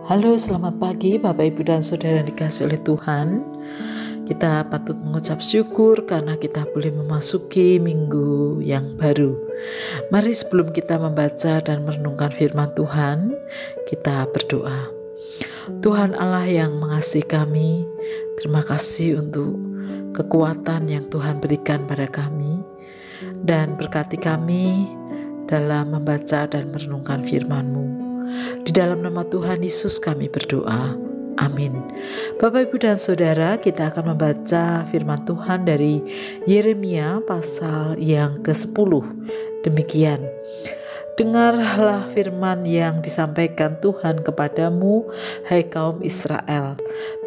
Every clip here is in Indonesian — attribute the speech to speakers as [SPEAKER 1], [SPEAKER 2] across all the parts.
[SPEAKER 1] Halo, selamat pagi Bapak Ibu dan Saudara yang dikasihi oleh Tuhan. Kita patut mengucap syukur karena kita boleh memasuki minggu yang baru. Mari sebelum kita membaca dan merenungkan firman Tuhan, kita berdoa. Tuhan Allah yang mengasihi kami, terima kasih untuk kekuatan yang Tuhan berikan pada kami, dan berkati kami dalam membaca dan merenungkan firman-Mu. Di dalam nama Tuhan Yesus kami berdoa. Amin. Bapak, Ibu, dan Saudara, kita akan membaca firman Tuhan dari Yeremia pasal yang ke-10. Demikian. Dengarlah firman yang disampaikan Tuhan kepadamu, hai kaum Israel.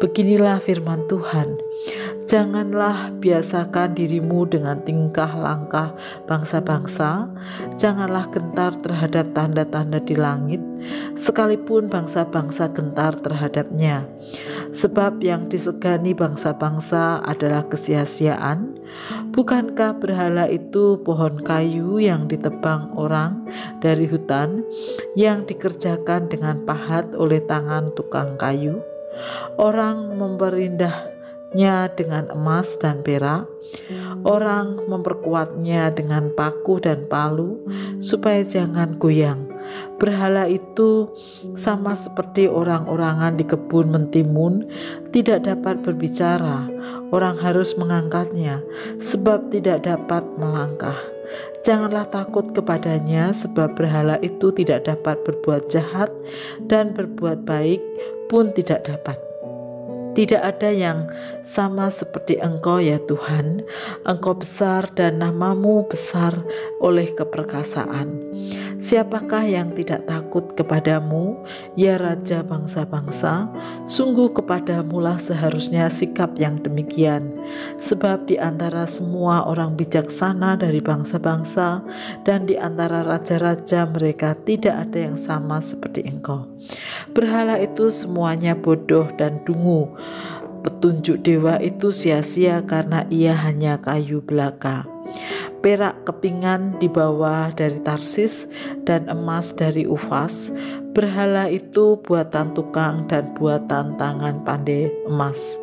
[SPEAKER 1] Beginilah firman Tuhan. Janganlah biasakan dirimu dengan tingkah langkah bangsa-bangsa. Janganlah gentar terhadap tanda-tanda di langit, sekalipun bangsa-bangsa gentar terhadapnya. Sebab yang disegani bangsa-bangsa adalah kesia-siaan. Bukankah berhala itu pohon kayu yang ditebang orang dari hutan, yang dikerjakan dengan pahat oleh tangan tukang kayu? Orang memperindahnya dengan emas dan perak. Orang memperkuatnya dengan paku dan palu, supaya jangan goyang. Berhala itu sama seperti orang-orangan di kebun mentimun, tidak dapat berbicara. Orang harus mengangkatnya, sebab tidak dapat melangkah. Janganlah takut kepadanya, sebab berhala itu tidak dapat berbuat jahat, dan berbuat baik pun tidak dapat. Tidak ada yang sama seperti Engkau, ya Tuhan. Engkau besar dan namamu besar oleh keperkasaan. Siapakah yang tidak takut kepadamu, ya Raja bangsa-bangsa? Sungguh kepadamulah seharusnya sikap yang demikian. Sebab di antara semua orang bijaksana dari bangsa-bangsa dan di antara raja-raja mereka tidak ada yang sama seperti Engkau. Berhala itu semuanya bodoh dan dungu. Petunjuk dewa itu sia-sia karena ia hanya kayu belaka. Perak kepingan dibawa dari Tarsis dan emas dari Ufas. Berhala itu buatan tukang dan buatan tangan pandai emas.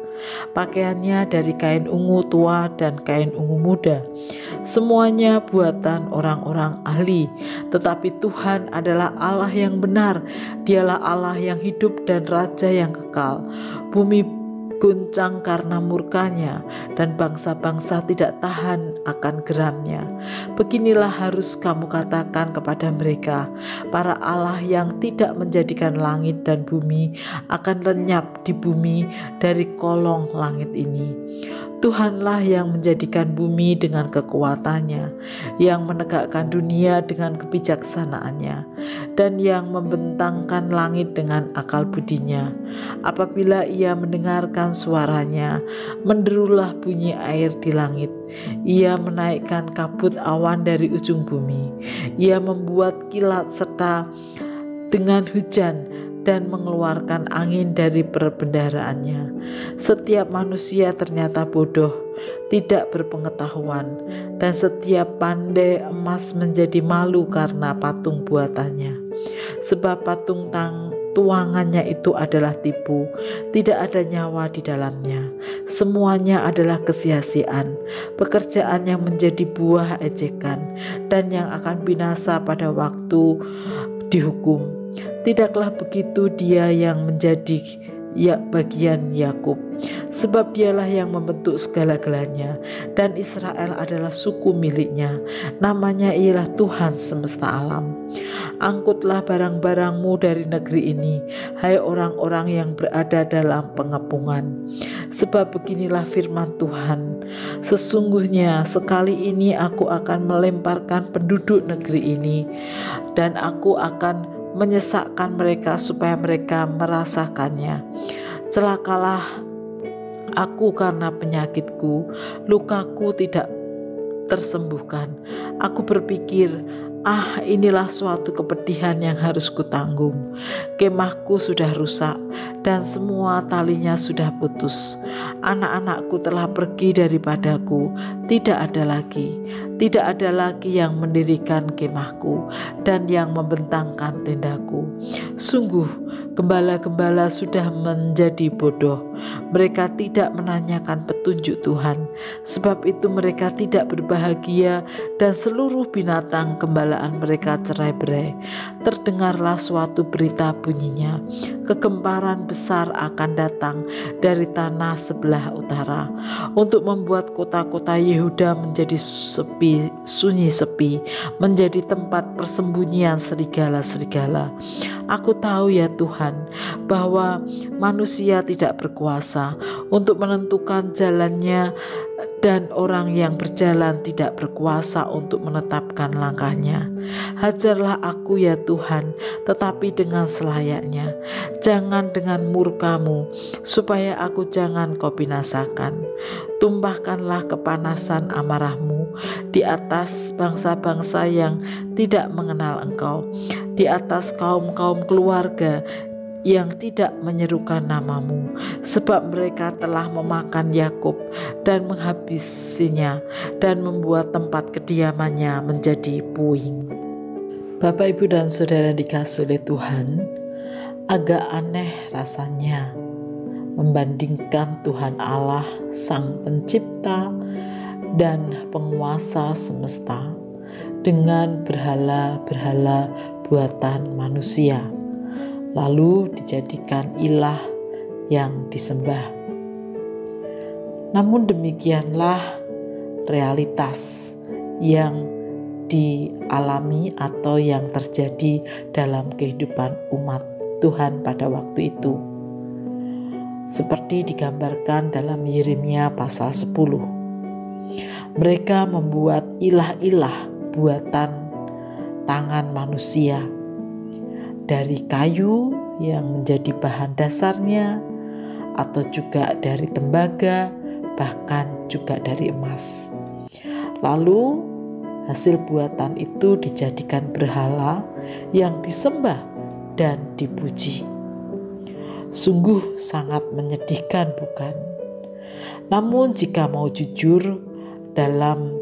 [SPEAKER 1] Pakaiannya dari kain ungu tua dan kain ungu muda. Semuanya buatan orang-orang ahli. Tetapi Tuhan adalah Allah yang benar. Dialah Allah yang hidup dan Raja yang kekal. Bumi guncang karena murkanya, dan bangsa-bangsa tidak tahan akan geramnya. Beginilah harus kamu katakan kepada mereka, para Allah yang tidak menjadikan langit dan bumi akan lenyap di bumi dari kolong langit ini. Tuhanlah yang menjadikan bumi dengan kekuatannya, yang menegakkan dunia dengan kebijaksanaannya, dan yang membentangkan langit dengan akal budinya. Apabila ia mendengarkan suaranya, menderulah bunyi air di langit. Ia menaikkan kabut awan dari ujung bumi. Ia membuat kilat serta dengan hujan dan mengeluarkan angin dari perbendaharaannya. Setiap manusia ternyata bodoh, tidak berpengetahuan, dan setiap pandai emas menjadi malu karena patung buatannya. Sebab patung tuangannya itu adalah tipu, tidak ada nyawa di dalamnya. Semuanya adalah kesia-siaan, pekerjaan yang menjadi buah ejekan, dan yang akan binasa pada waktu dihukum. Tidaklah begitu dia yang menjadi bagian Yakub, sebab dialah yang membentuk segala-galanya, dan Israel adalah suku miliknya. Namanya ialah Tuhan semesta alam. Angkutlah barang-barangmu dari negeri ini, hai orang-orang yang berada dalam pengepungan. Sebab beginilah firman Tuhan, sesungguhnya sekali ini aku akan melemparkan penduduk negeri ini, dan aku akan menyesakkan mereka supaya mereka merasakannya. Celakalah aku karena penyakitku, lukaku tidak tersembuhkan. Aku berpikir, Inilah suatu kepedihan yang harus kutanggung. Kemahku sudah rusak dan semua talinya sudah putus. Anak-anakku telah pergi daripadaku, tidak ada lagi yang mendirikan kemahku dan yang membentangkan tendaku. Sungguh, gembala-gembala sudah menjadi bodoh. Mereka tidak menanyakan petunjuk Tuhan. Sebab itu mereka tidak berbahagia dan seluruh binatang gembalaan mereka cerai-berai. Terdengarlah suatu berita bunyinya. Kegemparan besar akan datang dari tanah sebelah utara untuk membuat kota-kota Yehuda menjadi sunyi sepi, menjadi tempat persembunyian serigala-serigala. Aku tahu ya Tuhan, bahwa manusia tidak berkuasa untuk menentukan jalannya, dan orang yang berjalan tidak berkuasa untuk menetapkan langkahnya. Hajarlah aku ya Tuhan, tetapi dengan selayaknya. Jangan dengan murka-Mu, supaya aku jangan Kau binasakan. Tumpahkanlah kepanasan amarah-Mu di atas bangsa-bangsa yang tidak mengenal Engkau, di atas kaum-kaum keluarga yang tidak menyerukan nama-Mu, sebab mereka telah memakan Yakub dan menghabisinya dan membuat tempat kediamannya menjadi puing. Bapak, Ibu, dan Saudara dikasihi oleh Tuhan, agak aneh rasanya membandingkan Tuhan Allah, Sang Pencipta dan Penguasa semesta, dengan berhala-berhala buatan manusia, lalu dijadikan ilah yang disembah. Namun demikianlah realitas yang dialami atau yang terjadi dalam kehidupan umat Tuhan pada waktu itu. Seperti digambarkan dalam Yeremia pasal 10. Mereka membuat ilah-ilah buatan tangan manusia dari kayu yang menjadi bahan dasarnya, atau juga dari tembaga, bahkan juga dari emas. Lalu hasil buatan itu dijadikan berhala yang disembah dan dipuji. Sungguh sangat menyedihkan, bukan? Namun jika mau jujur, dalam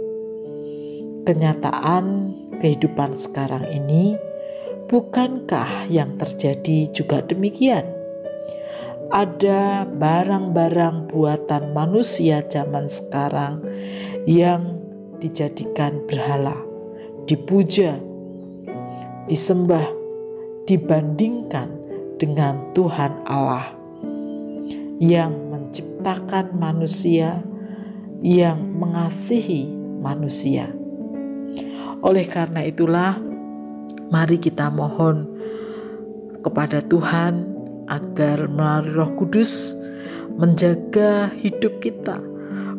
[SPEAKER 1] kenyataan kehidupan sekarang ini, bukankah yang terjadi juga demikian? Ada barang-barang buatan manusia zaman sekarang yang dijadikan berhala, dipuja, disembah, dibandingkan dengan Tuhan Allah yang menciptakan manusia, yang mengasihi manusia. Oleh karena itulah, mari kita mohon kepada Tuhan agar melalui Roh Kudus menjaga hidup kita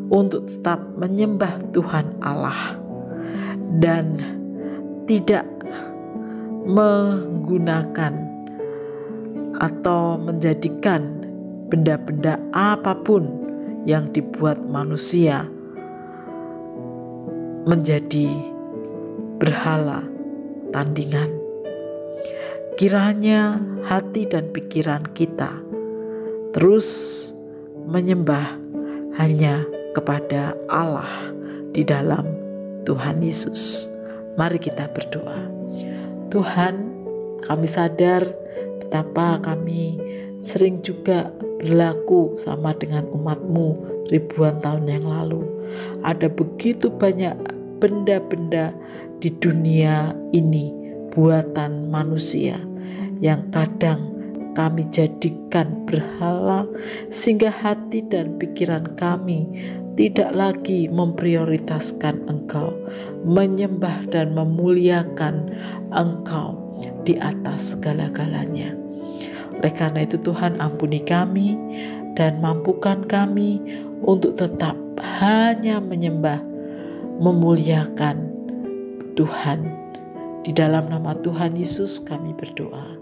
[SPEAKER 1] untuk tetap menyembah Tuhan Allah dan tidak menggunakan atau menjadikan benda-benda apapun yang dibuat manusia menjadi berhala tandingan. Kiranya hati dan pikiran kita terus menyembah hanya kepada Allah di dalam Tuhan Yesus. Mari kita berdoa. Tuhan, kami sadar betapa kami sering juga berlaku sama dengan umat-Mu ribuan tahun yang lalu. Ada begitu banyak benda-benda di dunia ini buatan manusia yang kadang kami jadikan berhala, sehingga hati dan pikiran kami tidak lagi memprioritaskan Engkau, menyembah dan memuliakan Engkau di atas segala-galanya. Oleh karena itu Tuhan, ampuni kami dan mampukan kami untuk tetap hanya menyembah, memuliakan Tuhan. Di dalam nama Tuhan Yesus kami berdoa.